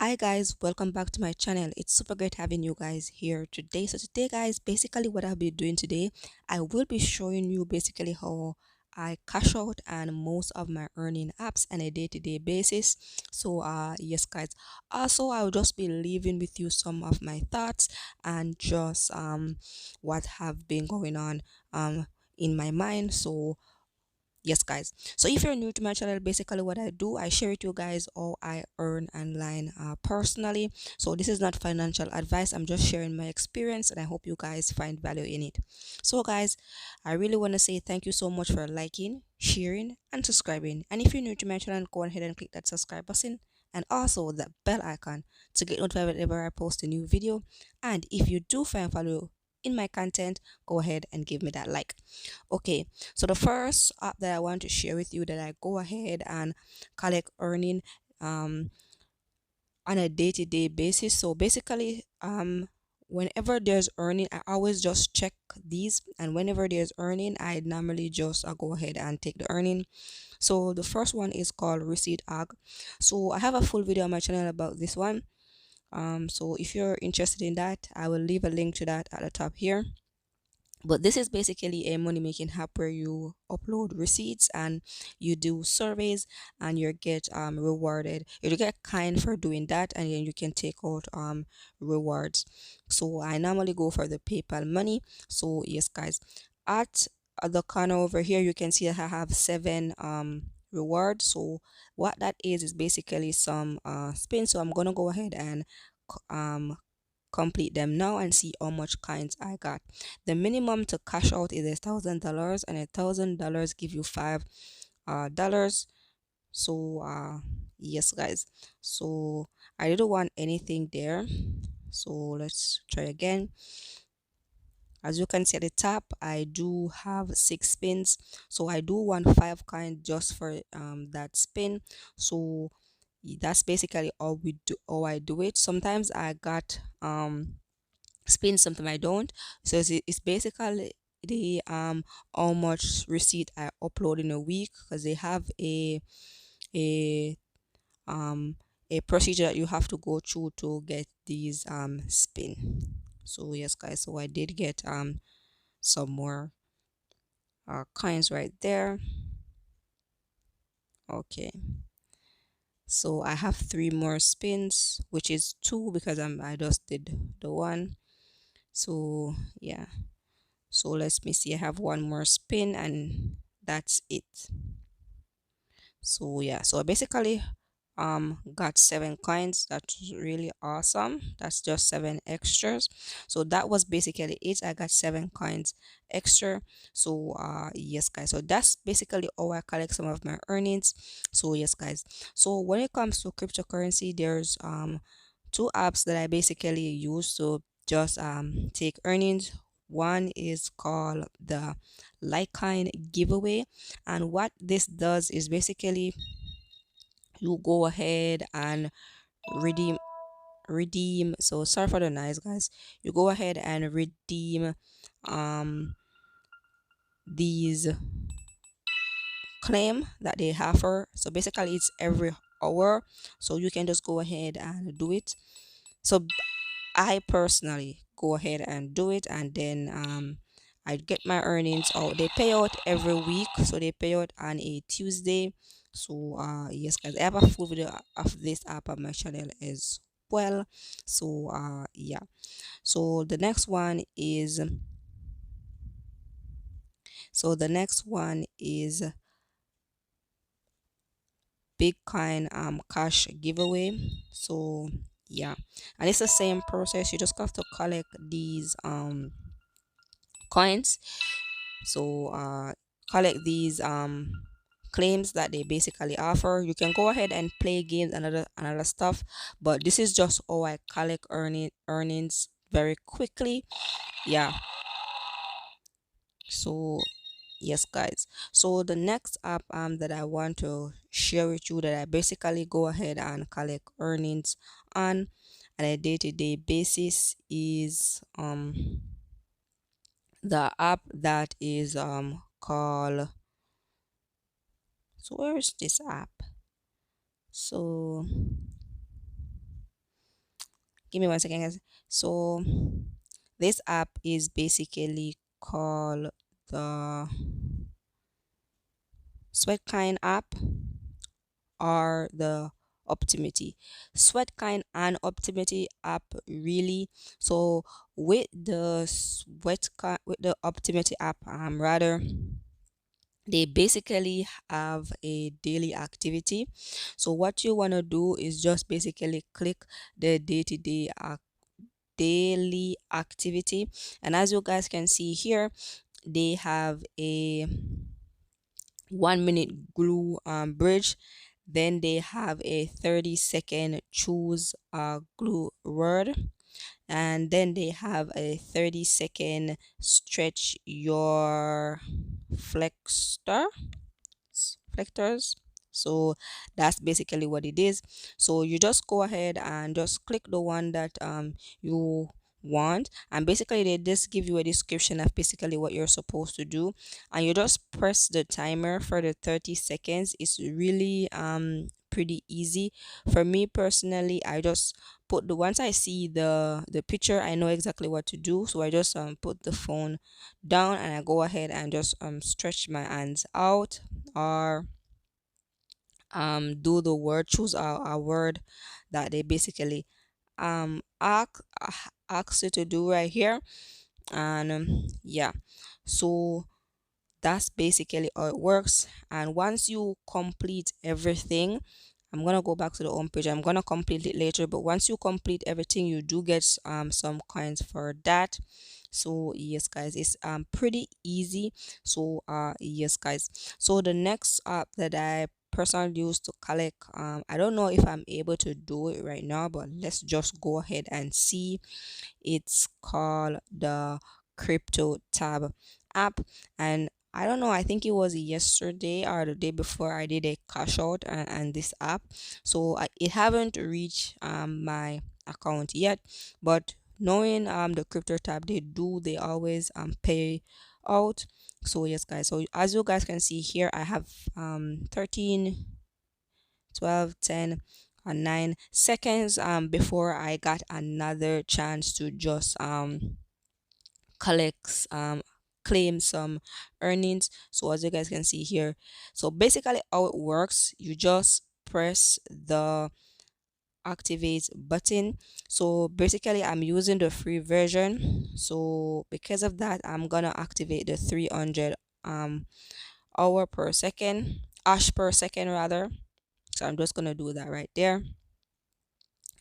Hi guys, welcome back to my channel. It's super great having you guys here today. So today guys, basically what I'll be doing today, I will be showing you basically how I cash out and most of my earning apps on a day-to-day basis. So yes guys, also I'll just be leaving with you some of my thoughts and just what have been going on in my mind. So yes guys, so if you're new to my channel, basically what I do, I share with you guys all I earn online personally. So this is not financial advice, I'm just sharing my experience and I hope you guys find value in it. So guys, I really want to say thank you so much for liking, sharing and subscribing. And if you're new to my channel, go ahead and click that subscribe button and also the bell icon to get notified whenever I post a new video. And if you do find value in my content, go ahead and give me that like. Okay, so the first app that I want to share with you that I go ahead and collect earning um on a day-to-day basis. So basically whenever there's earning, I always just check these, and whenever there's earning, I normally just go ahead and take the earning. So the first one is called Receipt Ag. So I have a full video on my channel about this one. So if you're interested in that, I will leave a link to that at the top here. But this is basically a money making app where you upload receipts and you do surveys and you get rewarded. You get kind for doing that, and then you can take out rewards. So I normally go for the PayPal money. So yes guys, at the corner over here you can see that I have 7 rewards. So what that is basically some spin. So I'm gonna go ahead and um complete them now and see how much coins I got. The minimum to cash out is $1,000, and $1,000 give you $5 so yes guys, so I didn't want anything there, so let's try again. As you can see at the top, I do have 6 spins, so I do want 5 coins just for that spin. So that's basically all we do, how I do it. Sometimes I got spin, sometimes I don't. So it's basically the how much receipt I upload in a week, because they have a um a procedure that you have to go through to get these spin. So yes guys, so I did get some more coins right there. Okay, so I have 3 more spins, which is 2 because I just did the one. So yeah, so let me see, I have 1 more spin and that's it. So yeah, so I basically got 7 coins. That's really awesome. That's just 7 extras. So that was basically it. I got 7 coins extra. So yes guys, so that's basically how I collect some of my earnings. So yes guys, so when it comes to cryptocurrency, there's 2 apps that I basically use to just take earnings. One is called the Litecoin Giveaway, and what this does is basically you go ahead and redeem. So sorry for the noise guys, you go ahead and redeem um these claim that they offer. So basically it's every hour, so you can just go ahead and do it. So I personally go ahead and do it, and then I get my earnings out. They pay out every week, so they pay out on a Tuesday. So yes guys, I have a full video of this app on my channel as well. So yeah, so the next one is Bitcoin cash giveaway. So yeah, and it's the same process. You just have to collect these coins. So collect these claims that they basically offer. You can go ahead and play games and another stuff, but this is just how I collect earnings very quickly. Yeah, so yes guys, so the next app that I want to share with you that I basically go ahead and collect earnings on a day-to-day basis is the app that is called, so where is this app? So Give me 1 second, guys. So this app is basically called the Sweatkind app or the Optimity. Sweatkind and Optimity app really. So with the Optimity app, rather, they basically have a daily activity. So what you want to do is just basically click the day-to-day daily activity, and as you guys can see here, they have a 1 minute glue bridge. Then they have a 30-second choose glue word, and then they have a 30-second stretch your flexor reflectors. So that's basically what it is. So you just go ahead and just click the one that you want, and basically they just give you a description of basically what you're supposed to do, and you just press the timer for the 30 seconds. It's really pretty easy. For me personally, I just put the once I see the picture, I know exactly what to do, so I just put the phone down and I go ahead and just stretch my hands out, or do the word, choose a word that they basically ask you to do right here. And yeah, so that's basically how it works. And once you complete everything, I'm gonna go back to the home page. I'm gonna complete it later, but once you complete everything, you do get some coins for that. So yes, guys, it's pretty easy. So yes, guys. So the next app that I personally use to collect, I don't know if I'm able to do it right now, but let's just go ahead and see. It's called the cryptotab app, and I don't know, I think it was yesterday or the day before I did a cash out and this app. So it haven't reached my account yet, but knowing the crypto tab, they always pay out. So yes, guys, so as you guys can see here, I have 13, 12, 10, and 9 seconds before I got another chance to just collect claim some earnings. So as you guys can see here, so basically how it works, you just press the activate button. So basically I'm using the free version, so because of that I'm gonna activate the 300 hour per second, hash per second rather. So I'm just gonna do that right there,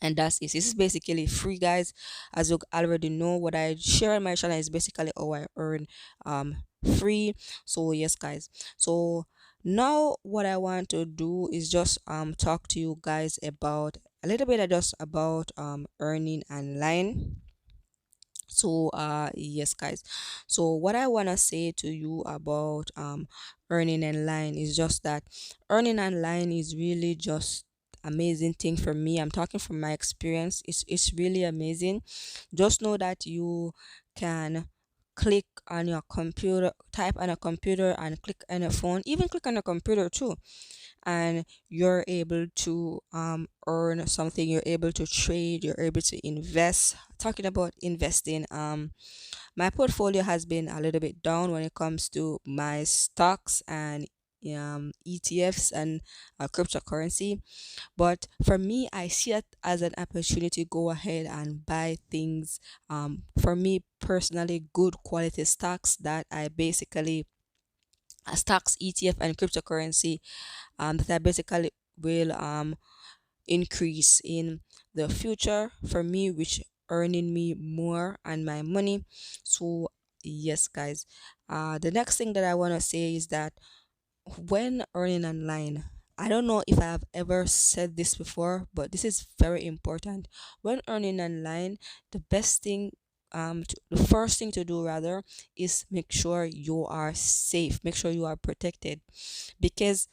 and that's it. This is basically free, guys. As you already know, what I share on my channel is basically how I earn free. So yes, guys, so now what I want to do is just talk to you guys about a little bit just about earning online. So yes, guys, so what I want to say to you about earning online is just that earning online is really just amazing thing for me. I'm talking from my experience. It's really amazing. Just know that you can click on your computer, type on a computer, and click on a phone, even click on a computer too, and you're able to earn something. You're able to trade, you're able to invest. Talking about investing, my portfolio has been a little bit down when it comes to my stocks and ETFs and cryptocurrency, but for me I see it as an opportunity to go ahead and buy things, for me personally, good quality stocks that I basically stocks, ETF, and cryptocurrency, that I basically will increase in the future for me, which earning me more and my money. So yes, guys, the next thing that I want to say is that when earning online, I don't know if I have ever said this before, but this is very important. When earning online, the best thing, the first thing to do rather, is make sure you are safe, make sure you are protected, because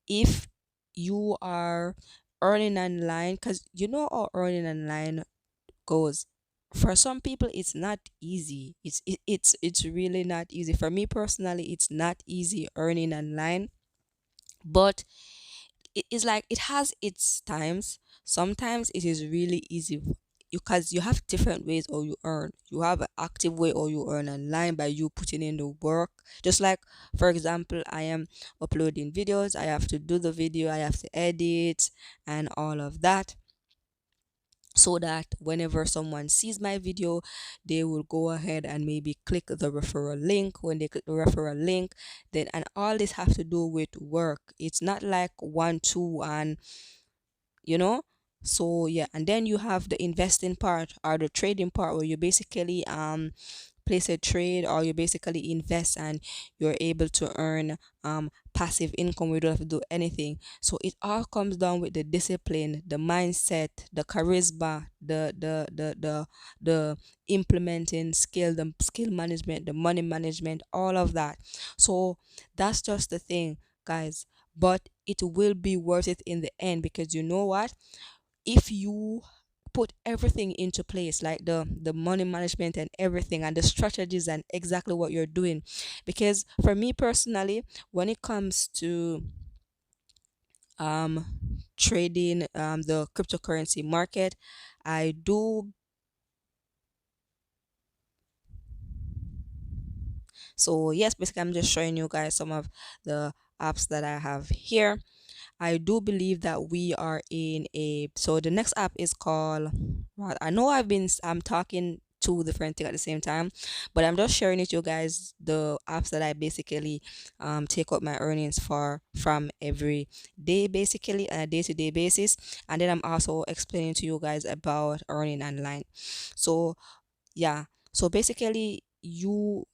if you are earning online, because you know how earning online goes, for some people it's not easy. It's really not easy. For me personally, it's not easy earning online, but it is like it has its times. Sometimes it is really easy. because you have different ways or you earn. You have an active way or you earn online by you putting in the work. Just like, for example, I am uploading videos, I have to do the video, I have to edit and all of that, so that whenever someone sees my video, they will go ahead and maybe click the referral link. When they click the referral link, then, and all this have to do with work. It's not like one two and you know. So yeah, and then you have the investing part or the trading part, where you basically place a trade or you basically invest and you're able to earn passive income. We don't have to do anything. So it all comes down with the discipline, the mindset, the charisma, the implementing skill, the skill management, the money management, all of that. So that's just the thing, guys. But it will be worth it in the end, because you know what, if you put everything into place, like the money management and everything and the strategies and exactly what you're doing. Because for me personally, when it comes to um trading the cryptocurrency market, I do. So yes, basically I'm just showing you guys some of the apps that I have here. I do believe that we are in a, so the next app is called, well, I know I'm talking two different things at the same time, but I'm just sharing with you guys the apps that I basically take out my earnings for from every day, basically on a day-to-day basis. And then I'm also explaining to you guys about earning online. So yeah, so basically you,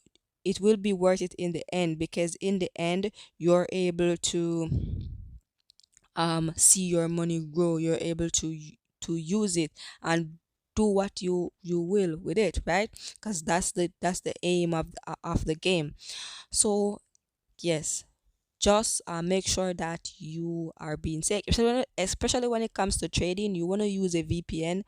it will be worth it in the end, because in the end you're able to see your money grow. You're able to to use it and do what you will with it, right? Because that's the aim of the game. So yes, just make sure that you are being safe, especially when it comes to trading. You want to use a VPN.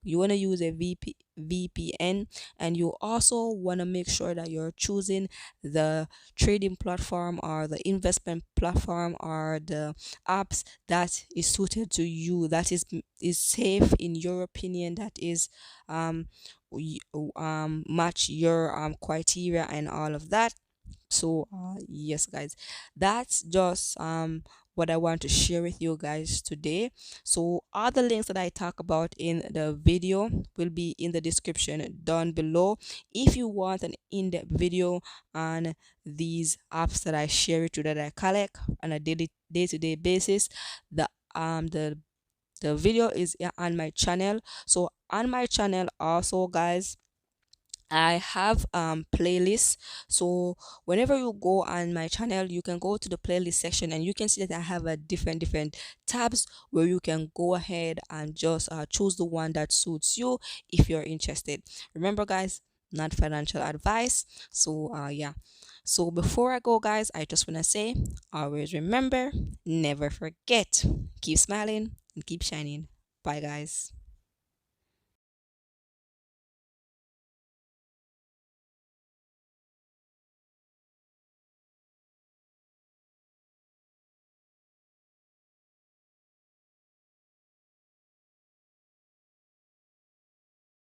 You want to use a VPN, and you also want to make sure that you're choosing the trading platform or the investment platform or the apps that is suited to you, that is safe in your opinion, that is match your criteria and all of that. So yes, guys, that's just what I want to share with you guys today. So all the links that I talk about in the video will be in the description down below. If you want an in-depth video on these apps that I share with you, that I collect on a daily day-to-day basis, the um the the video is on my channel. So on my channel also, guys, I have playlists. So whenever you go on my channel, you can go to the playlist section and you can see that I have a different tabs where you can go ahead and just choose the one that suits you if you're interested. Remember, guys, not financial advice. So yeah. So before I go, guys, I just want to say, always remember, never forget, keep smiling and keep shining. Bye, guys.